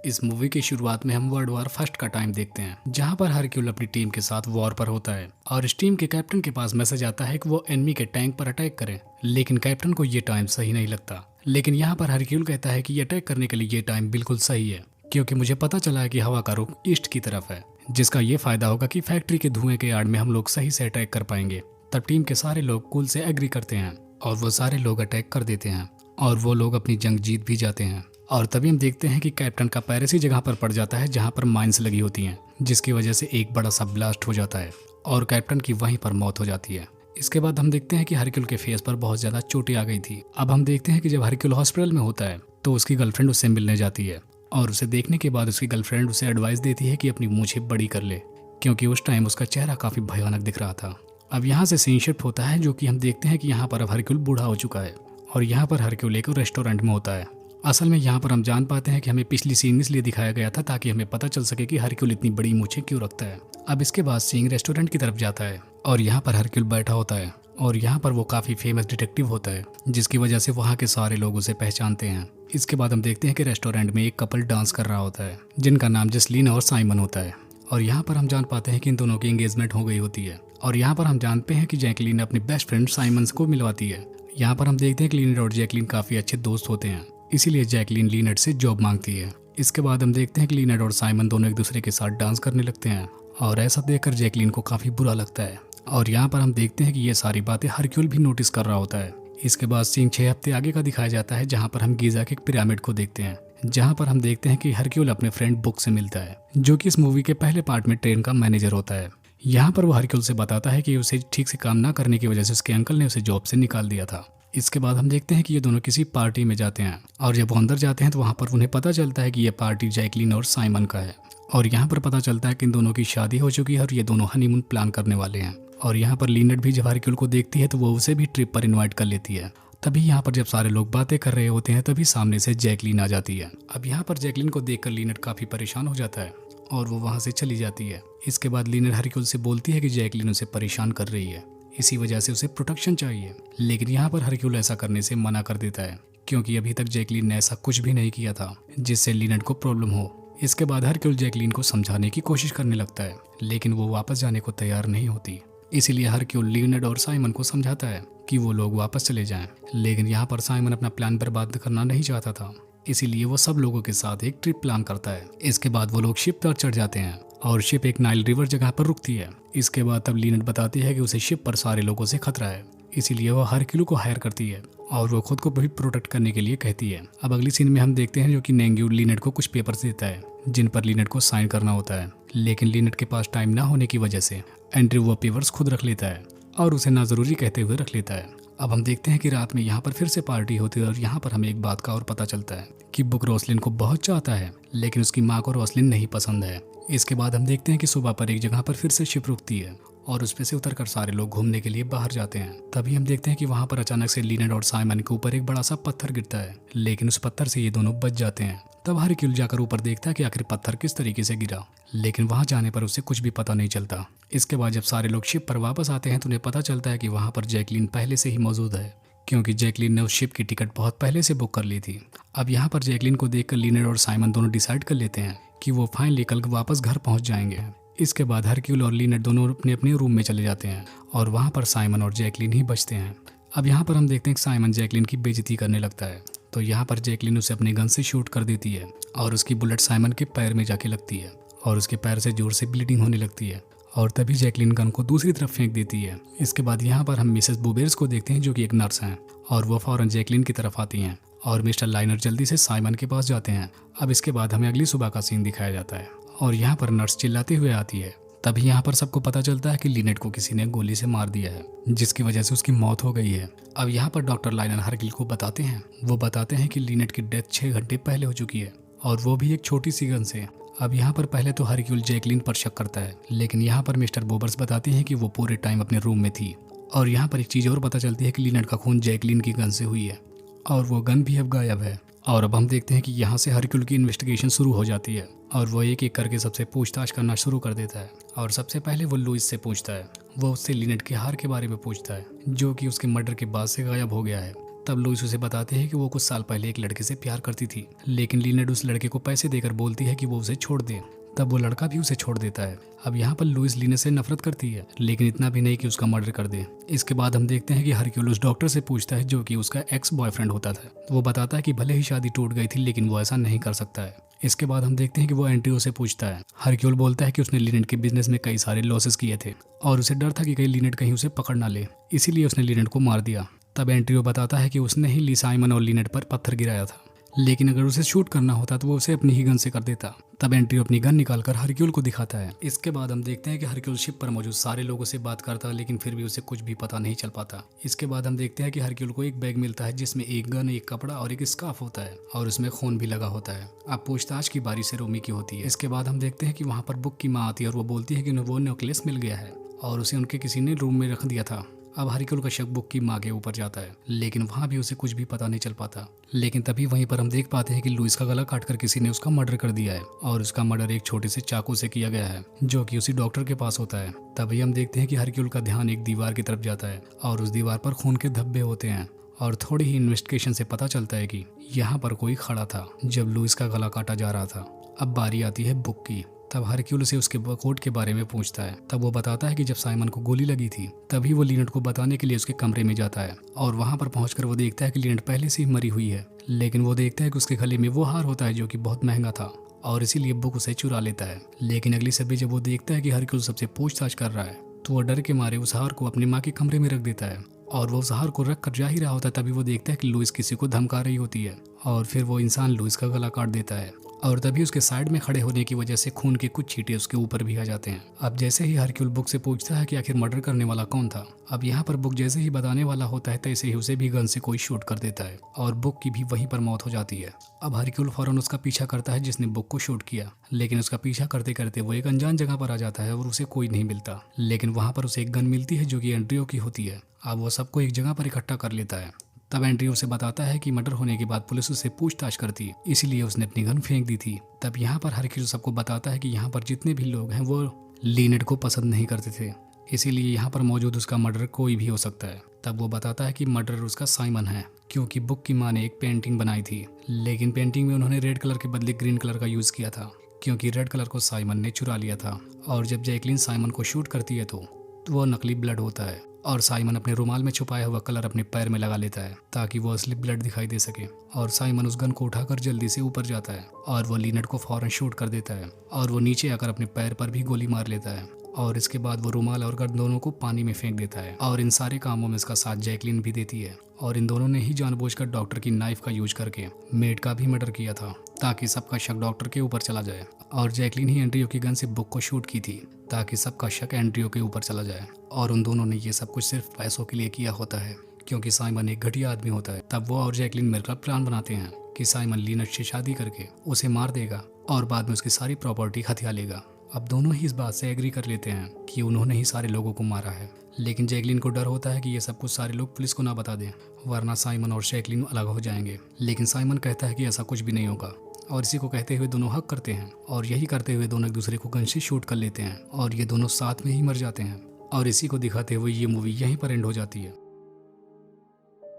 इस मूवी की शुरुआत में हम वर्ल्ड वॉर फर्स्ट का टाइम देखते हैं, जहां पर हरक्यूल अपनी टीम के साथ वॉर पर होता है और इस टीम के कैप्टन के पास मैसेज आता है कि वो एनिमी के टैंक पर अटैक करें। लेकिन कैप्टन को ये टाइम सही नहीं लगता। लेकिन यहाँ पर हरक्यूल कहता है कि ये अटैक करने के लिए ये टाइम बिल्कुल सही है, क्योंकि मुझे पता चला है कि हवा का रुख ईस्ट की तरफ है, जिसका ये फायदा होगा कि फैक्ट्री के धुएं के आड़ में हम लोग सही से अटैक कर पाएंगे। तब टीम के सारे लोग कूल से एग्री करते हैं और वो सारे लोग अटैक कर देते हैं और वो लोग अपनी जंग जीत भी जाते हैं। और तभी हम देखते हैं कि कैप्टन का पैर ऐसी जगह पर पड़ जाता है जहां पर माइंस लगी होती हैं, जिसकी वजह से एक बड़ा सा ब्लास्ट हो जाता है और कैप्टन की वहीं पर मौत हो जाती है। इसके बाद हम देखते हैं कि हरक्यूल के फेस पर बहुत ज्यादा चोटें आ गई थी। अब हम देखते हैं कि जब हरक्यूल हॉस्पिटल में होता है तो उसकी गर्लफ्रेंड उससे मिलने जाती है और उसे देखने के बाद उसकी गर्लफ्रेंड उसे एडवाइस देती है कि अपनी मूंछें बड़ी कर ले, क्योंकि उस टाइम उसका चेहरा काफी भयानक दिख रहा था। अब यहाँ से सीन शिफ्ट होता है, जो कि हम देखते हैं कि यहाँ पर अब हरक्यूल बूढ़ा हो चुका है और यहाँ पर हरक्यूल एक रेस्टोरेंट में होता है। असल में यहाँ पर हम जान पाते हैं कि हमें पिछली सीन इसलिए दिखाया गया था ताकि हमें पता चल सके कि हरक्यूल इतनी बड़ी मूंछें क्यों रखता है। अब इसके बाद सीन रेस्टोरेंट की तरफ जाता है और यहाँ पर हरक्यूल बैठा होता है और यहाँ पर वो काफी फेमस डिटेक्टिव होता है, जिसकी वजह से वहाँ के सारे लोग उसे पहचानते हैं। इसके बाद हम देखते हैं कि रेस्टोरेंट में एक कपल डांस कर रहा होता है, जिनका नाम जसलीन और साइमन होता है। और यहाँ पर हम जान पाते हैं कि इन दोनों की एंगेजमेंट हो गई होती है और यहाँ पर हम जानते हैं कि जैकलीन अपनी बेस्ट फ्रेंड साइमन को मिलवाती है। यहाँ पर हम देखते हैं कि लीनेट और जैकलीन काफी अच्छे दोस्त होते हैं, इसीलिए जैकलीन लीनेट से जॉब मांगती है। इसके बाद हम देखते हैं कि लीनेट और साइमन दोनों एक दूसरे के साथ डांस करने लगते हैं और ऐसा देखकर जैकलीन को काफी बुरा लगता है। और यहाँ पर हम देखते हैं कि ये सारी बातें हरक्यूल भी नोटिस कर रहा होता है। इसके बाद सीन 6 हफ्ते आगे का दिखाया जाता है, जहाँ पर हम गीजा के पिरामिड को देखते हैं, जहाँ पर हम देखते हैं कि हरक्यूल अपने फ्रेंड बुक से मिलता है, जो कि इस मूवी के पहले पार्ट में ट्रेन का मैनेजर होता है। यहाँ पर वो हरक्यूल से बताता है कि उसे ठीक से काम ना करने की वजह से उसके अंकल ने उसे जॉब से निकाल दिया था। इसके बाद हम देखते हैं कि ये दोनों किसी पार्टी में जाते हैं और जब वो अंदर जाते हैं तो वहाँ पर उन्हें पता चलता है कि ये पार्टी जैकलीन और साइमन का है। और यहाँ पर पता चलता है कि इन दोनों की शादी हो चुकी है और ये दोनों हनीमून प्लान करने वाले हैं। और यहाँ पर लीनेट भी जब हरक्यूल को देखती है तो वो उसे भी ट्रिप पर इन्वाइट कर लेती है। तभी यहाँ पर जब सारे लोग बातें कर रहे होते हैं तभी सामने से जैकलीन आ जाती है। अब यहाँ पर जैकलीन को देखकर लीनेट काफी परेशान हो जाता है और वो वहाँ से चली जाती है। इसके बाद लीनेट हरक्यूल से बोलती है कि जैकलीन उसे परेशान कर रही है, इसी वजह से उसे प्रोटेक्शन चाहिए। लेकिन यहाँ पर हरक्यूल ऐसा करने से मना कर देता है, क्योंकि अभी तक जैकलीन ने ऐसा कुछ भी नहीं किया था जिससे लीनेट को प्रॉब्लम हो। इसके बाद हरक्यूल जैकलीन को समझाने की कोशिश करने लगता है, लेकिन वो वापस जाने को तैयार नहीं होती। इसीलिए हरक्यूल लीनेट और साइमन को समझाता है कि वो लोग वापस चले जाएं। लेकिन यहाँ पर साइमन अपना प्लान बर्बाद करना नहीं चाहता था, इसीलिए वो सब लोगों के साथ एक ट्रिप प्लान करता है। इसके बाद वो लोग शिप पर चढ़ जाते हैं और शिप एक नाइल रिवर जगह पर रुकती है। इसके बाद तब लीनेट बताती है कि उसे शिप पर सारे लोगों से खतरा है, इसीलिए वो हरक्यूल को हायर करती है और वो खुद को भी प्रोटेक्ट करने के लिए कहती है। अब अगली सीन में हम देखते हैं जो कि नेंग्यू लीनेट को कुछ पेपर्स देता है, जिन पर लीनेट को साइन करना होता है। लेकिन लीनेट के पास टाइम ना होने की वजह से एंड्रयू वो पेपर्स खुद रख लेता है और उसे ना जरूरी कहते हुए रख लेता है। अब हम देखते हैं कि रात में यहाँ पर फिर से पार्टी होती है और यहाँ पर हमें एक बात का और पता चलता है कि बुक रोसलिन को बहुत चाहता है, लेकिन उसकी माँ को रोसलिन नहीं पसंद है। इसके बाद हम देखते हैं कि सुबह पर एक जगह पर फिर से शिप रुकती है और उस पे से उतरकर सारे लोग घूमने के लिए बाहर जाते हैं। तभी हम देखते हैं कि वहाँ पर अचानक से लीनेट और साइमन के ऊपर एक बड़ा सा पत्थर गिरता है, लेकिन उस पत्थर से ये दोनों बच जाते हैं। तब हरक्यूल जाकर ऊपर देखता है कि आखिर पत्थर किस तरीके से गिरा, लेकिन वहां जाने पर उसे कुछ भी पता नहीं चलता। इसके बाद जब सारे लोग शिप पर वापस आते हैं तो उन्हें पता चलता है कि वहां पर जैकलीन पहले से ही मौजूद है, क्योंकि जैकलीन ने उस शिप की टिकट बहुत पहले से बुक कर ली थी। अब यहाँ पर जैकलीन को देखकर लीनेट और साइमन दोनों डिसाइड कर लेते हैं कि वो फाइनली कल वापस घर पहुंच जाएंगे। इसके बाद हरक्यूल और लीनेट दोनों अपने अपने रूम में चले जाते हैं और वहाँ पर साइमन और जैकलीन ही बचते हैं। अब यहाँ पर हम देखते हैं कि साइमन जैकलीन की बेइज्जती करने लगता है, तो यहाँ पर जैकलीन उसे अपने गन से शूट कर देती है और उसकी बुलेट साइमन के पैर में जाके लगती है और उसके पैर से जोर से ब्लीडिंग होने लगती है और तभी जैकलीन गन को दूसरी तरफ फेंक देती है। इसके बाद यहाँ पर हम मिसेस बुबेर्स को देखते हैं, जो कि एक नर्स हैं और वो फौरन जैकलीन की तरफ आती हैं और मिस्टर लाइनर जल्दी से साइमन के पास जाते हैं। अब इसके बाद हमें अगली सुबह का सीन दिखाया जाता है और यहाँ पर नर्स चिल्लाते हुए आती है। तभी यहाँ पर सबको पता चलता है कि लीनेट को किसी ने गोली से मार दिया है, जिसकी वजह से उसकी मौत हो गई है। अब यहाँ पर डॉक्टर लाइनर हरक्यूल को बताते हैं कि लीनेट की डेथ 6 घंटे पहले हो चुकी है और वो भी एक छोटी सी गन से। अब यहाँ पर पहले तो हरक्यूल जैकलीन पर शक करता है, लेकिन यहाँ पर मिस्टर बोबर्स बताती हैं कि वो पूरे टाइम अपने रूम में थी। और यहाँ पर एक चीज और पता चलती है कि लीनेट का खून जैकलीन की गन से हुई है और वो गन भी अब गायब है। और अब हम देखते हैं कि यहाँ से हरक्यूल की इन्वेस्टिगेशन शुरू हो जाती है और वो एक एक करके सबसे पूछताछ करना शुरू कर देता है। और सबसे पहले वो लुइस से पूछता है। वो उससे लीनेट के हार के बारे में पूछता है, जो कि उसके मर्डर के बाद से गायब हो गया है। तब लुइस उसे बताते हैं कि वो कुछ साल पहले एक लड़के से प्यार करती थी, लेकिन लिनेट उस लड़के को पैसे देकर बोलती है कि वो उसे छोड़ दे। तब वो लड़का भी उसे छोड़ देता है। अब यहाँ पर लुइस लिनेट से नफरत करती है, लेकिन इतना भी नहीं कि उसका मर्डर कर दे। इसके बाद हम देखते हैं कि हरक्यूल उस डॉक्टर से पूछता है जो कि उसका एक्स बॉयफ्रेंड होता था। वो बताता है कि भले ही शादी टूट गई थी, लेकिन वो ऐसा नहीं कर सकता है। इसके बाद हम देखते हैं कि वो एंड्रियो से पूछता है। हरक्यूल बोलता है कि उसने लिनेट के बिजनेस में कई सारे लॉसेस किए थे और उसे डर था कि कहीं लिनेट कहीं उसे पकड़ ना ले, इसीलिए उसने लिनेट को मार दिया। तब एंड्रियो बताता है कि उसने ही ली साइमन और लिनेट पर पत्थर गिराया था, लेकिन अगर उसे शूट करना होता तो वो उसे अपनी ही गन से कर देता। तब एंड्रियो अपनी गन निकालकर हरक्यूल को दिखाता है। इसके बाद हम देखते हैं कि हरक्यूल शिप पर मौजूद सारे लोगों से बात करता है, लेकिन फिर भी उसे कुछ भी पता नहीं चल पाता। इसके बाद हम देखते हैं कि हरक्यूल को एक बैग मिलता है जिसमें एक गन, एक कपड़ा और एक स्कार्फ होता है और उसमें खून भी लगा होता है। अब पूछताछ की बारी से रोमी की होती है। इसके बाद हम देखते हैं कि वहाँ पर बुक की माँ आती है और वो बोलती है कि उन्हें वो नेकलेस मिल गया है और उसे उनके किसी ने रूम में रख दिया था। अब हरक्यूल का शक बुक की माँ के ऊपर जाता है, लेकिन वहाँ भी उसे कुछ भी पता नहीं चल पाता। लेकिन तभी वहीं पर हम देख पाते हैं कि लुइस का गला काटकर किसी ने उसका मर्डर कर दिया है और उसका मर्डर एक छोटे से चाकू से किया गया है जो कि उसी डॉक्टर के पास होता है। तभी हम देखते हैं कि हरक्यूल का ध्यान एक दीवार की तरफ जाता है और उस दीवार पर खून के धब्बे होते हैं और थोड़ी ही इन्वेस्टिगेशन से पता चलता है कि यहाँ पर कोई खड़ा था जब लुइस का गला काटा जा रहा था। अब बारी आती है बुक की। तब हरक्यूल से उसके कोट के बारे में पूछता है। तब वो बताता है कि जब साइमन को गोली लगी थी तभी वो लिनेट को बताने के लिए उसके कमरे में जाता है और वहां पर पहुंचकर वो देखता है कि लिनेट पहले से ही मरी हुई है, लेकिन वो देखता है कि उसके गले में वो हार होता है जो कि बहुत महंगा था और इसीलिए बुक उसे चुरा लेता है। लेकिन अगली सुबह जब वो देखता है कि हरक्यूल सबसे पूछताछ कर रहा है तो वो डर के मारे उस हार को अपनी माँ के कमरे में रख देता है और वो उस हार को रख कर जा ही रहा होता है। तभी वो देखता है कि लुइस किसी को धमका रही होती है और फिर वो इंसान लुइस का गला काट देता है और तभी उसके साइड में खड़े होने की वजह से खून के कुछ छींटे उसके ऊपर भी आ जाते हैं। अब जैसे ही हरक्यूल बुक से पूछता है कि आखिर मर्डर करने वाला कौन था, अब यहाँ पर बुक जैसे ही बताने वाला होता है तैसे ही उसे भी गन से कोई शूट कर देता है और बुक की भी वहीं पर मौत हो जाती है। अब हरक्यूल फौरन उसका पीछा करता है जिसने बुक को शूट किया, लेकिन उसका पीछा करते करते वो एक अनजान जगह पर आ जाता है और उसे कोई नहीं मिलता। लेकिन वहाँ पर उसे एक गन मिलती है जो कि एंड्रियो की होती है। अब वो सबको एक जगह पर इकट्ठा कर लेता है। तब एंड्रियो उसे बताता है कि मर्डर होने के बाद पुलिस उससे पूछताछ करती है, इसीलिए उसने अपनी गन फेंक दी थी। तब यहाँ पर हरक्यूल सबको बताता है कि यहाँ पर जितने भी लोग हैं वो लिनेट को पसंद नहीं करते थे, इसीलिए यहाँ पर मौजूद उसका मर्डर कोई भी हो सकता है। तब वो बताता है कि मर्डर उसका साइमन है, क्योंकि बुक की माँ ने एक पेंटिंग बनाई थी, लेकिन पेंटिंग में उन्होंने रेड कलर के बदले ग्रीन कलर का यूज किया था क्योंकि रेड कलर को साइमन ने चुरा लिया था। और जब जैकलिन साइमन को शूट करती है तो वो नकली ब्लड होता है और साइमन अपने रुमाल में छुपाया हुआ कलर अपने पैर में लगा लेता है ताकि वो असली ब्लड दिखाई दे सके। और साइमन उस गन को उठाकर जल्दी से ऊपर जाता है और वो लिनेट को फौरन शूट कर देता है और वो नीचे आकर अपने पैर पर भी गोली मार लेता है और इसके बाद वो रुमाल और गन दोनों को पानी में फेंक देता है। और इन सारे कामों में इसका साथ जैकलिन भी देती है और इन दोनों ने ही जानबूझकर डॉक्टर की नाइफ का यूज करके मेड का भी मर्डर किया था ताकि सबका शक डॉक्टर के ऊपर चला जाए। और जैकलिन ही एंड्रियो की गन से बुक को शूट की थी ताकि सबका शक एंड्रियो के ऊपर चला जाए। और उन दोनों ने ये सब कुछ सिर्फ पैसों के लिए किया होता है क्योंकि साइमन एक घटिया आदमी होता है। तब वो और जैकलिन मिलकर प्लान बनाते हैं कि साइमन लिनेट से शादी करके उसे मार देगा और बाद में उसकी सारी प्रॉपर्टी हथिया लेगा। अब दोनों ही इस बात से एग्री कर लेते हैं कि उन्होंने ही सारे लोगों को मारा है, लेकिन जैकलिन को डर होता है कि ये सब कुछ सारे लोग पुलिस को ना बता दें वरना साइमन और जैकलिन अलग हो जाएंगे। लेकिन साइमन कहता है कि ऐसा कुछ भी नहीं होगा और इसी को कहते हुए दोनों हक करते हैं और यही करते हुए दोनों एक दूसरे को गन से शूट कर लेते हैं और ये दोनों साथ में ही मर जाते हैं। और इसी को दिखाते हुए ये मूवी यहीं पर एंड हो जाती है।